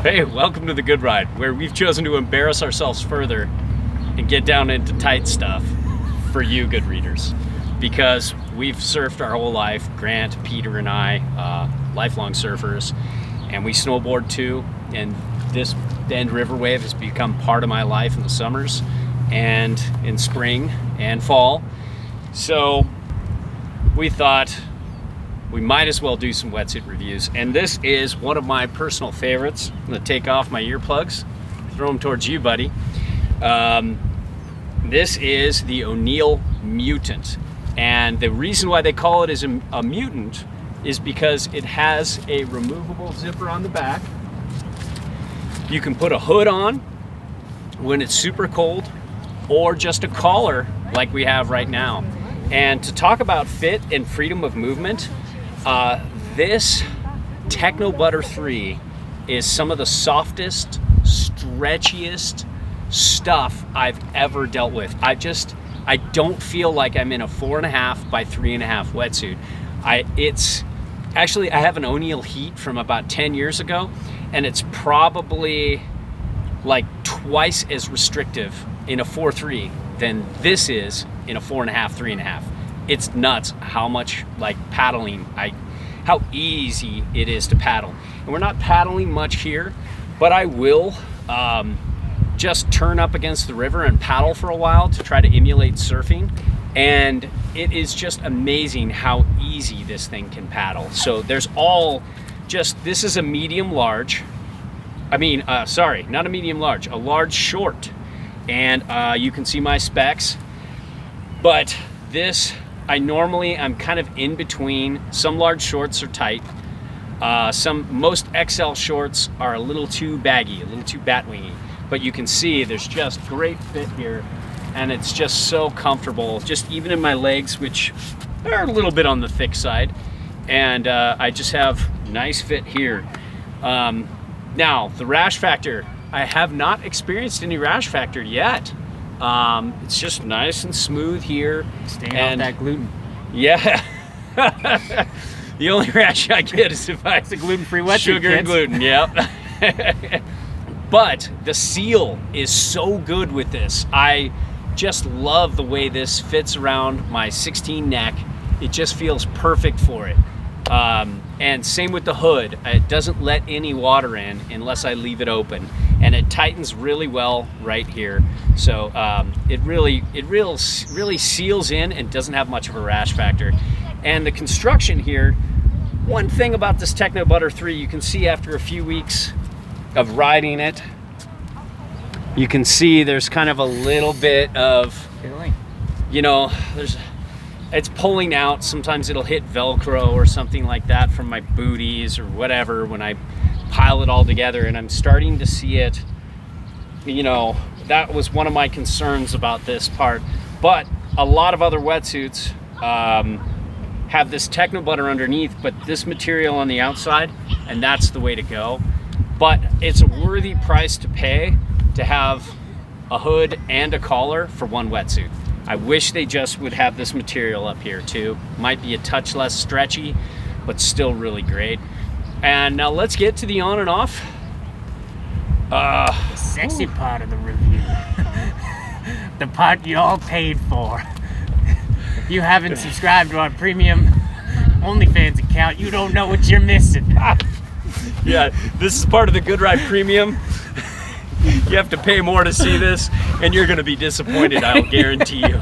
Hey, welcome to the Good Ride, where we've chosen to embarrass ourselves further and get down into tight stuff for you good readers. Because we've surfed our whole life, Grant, Peter, and I, lifelong surfers, and we snowboard too, and this Bend River Wave has become part of my life in the summers and in spring and fall. So we thought we might as well do some wetsuit reviews, and this is one of my personal favorites. I'm gonna take off my earplugs, throw them towards you, buddy. This is the O'Neill Mutant, and the reason why they call it a mutant is because it has a removable zipper on the back. You can put a hood on when it's super cold, or just a collar like we have right now. And to talk about fit and freedom of movement, this Techno Butter 3 is some of the softest, stretchiest stuff I've ever dealt with. I don't feel like I'm in a 4.5 by 3.5 wetsuit. I have an O'Neill Heat from about 10 years ago, and it's probably like twice as restrictive in a 4.3 than this is in a 4.5, 3.5. It's nuts how much like paddling, how easy it is to paddle. And we're not paddling much here, but I will just turn up against the river and paddle for a while to try to emulate surfing. And it is just amazing how easy this thing can paddle. So there's this is a medium large. Sorry, not a medium large, a large short. And you can see my specs. But this, I'm kind of in between. Some large shorts are tight. Most XL shorts are a little too baggy, a little too bat-wingy. But you can see there's just great fit here, and it's just so comfortable, just even in my legs, which are a little bit on the thick side. And I just have nice fit here. Now, the Rash Factor. I have not experienced any Rash Factor yet. It's just nice and smooth here. Staying off that gluten. Yeah. The only rash I get is if It's a gluten-free wetsuit, sugar and gluten, yep. But the seal is so good with this. I just love the way this fits around my 16 neck. It just feels perfect for it. And same with the hood. It doesn't let any water in unless I leave it open. And it tightens really well right here. So it really seals in and doesn't have much of a rash factor. And the construction here, one thing about this Techno Butter 3, you can see after a few weeks of riding it, you can see there's kind of a little bit of, it's pulling out. Sometimes it'll hit Velcro or something like that from my booties or whatever when I pile it all together, and I'm starting to see it, that was one of my concerns about this part. But a lot of other wetsuits have this Techno Butter underneath, but this material on the outside, and that's the way to go. But it's a worthy price to pay to have a hood and a collar for one wetsuit. I wish they just would have this material up here too. Might be a touch less stretchy, but still really great. And now let's get to the on and off. The sexy part of the review. The part you all paid for. If you haven't subscribed to our premium OnlyFans account, you don't know what you're missing. Yeah, this is part of the Good Ride Premium. You have to pay more to see this, and you're going to be disappointed, I'll guarantee you.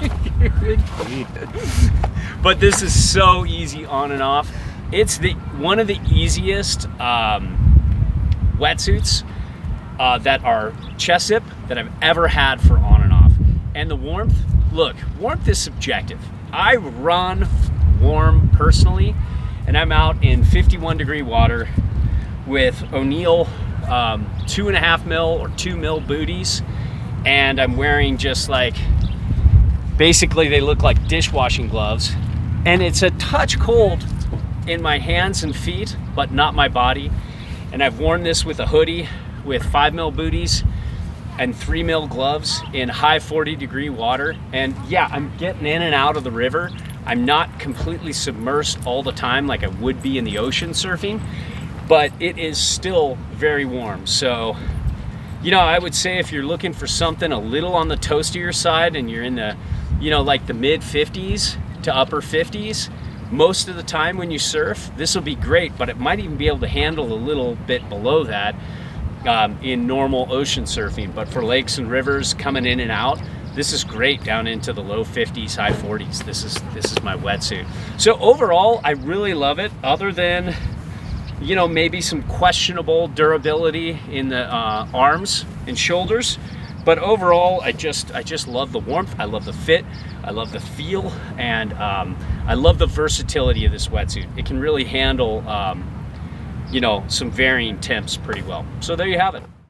But this is so easy on and off. It's one of the easiest wetsuits that are chest zip that I've ever had for on and off. And the warmth, look, warmth is subjective. I run warm personally, and I'm out in 51 degree water with O'Neill 2.5 mil or 2 mil booties, and I'm wearing just like, basically they look like dishwashing gloves, and it's a touch cold in my hands and feet, but not my body. And I've worn this with a hoodie with 5 mil booties and 3 mil gloves in high 40 degree water. And yeah, I'm getting in and out of the river. I'm not completely submersed all the time like I would be in the ocean surfing. but it is still very warm. So, you know, I would say if you're looking for something a little on the toastier side and you're in the, you know, like the mid 50s to upper 50s, most of the time when you surf, this will be great, but it might even be able to handle a little bit below that in normal ocean surfing. But for lakes and rivers coming in and out, this is great down into the low 50s, high 40s. This is my wetsuit. So overall, I really love it, other than, you know, maybe some questionable durability in the arms and shoulders. But overall, I just love the warmth. I love the fit. I love the feel, and I love the versatility of this wetsuit. It can really handle, you know, some varying temps pretty well. So there you have it.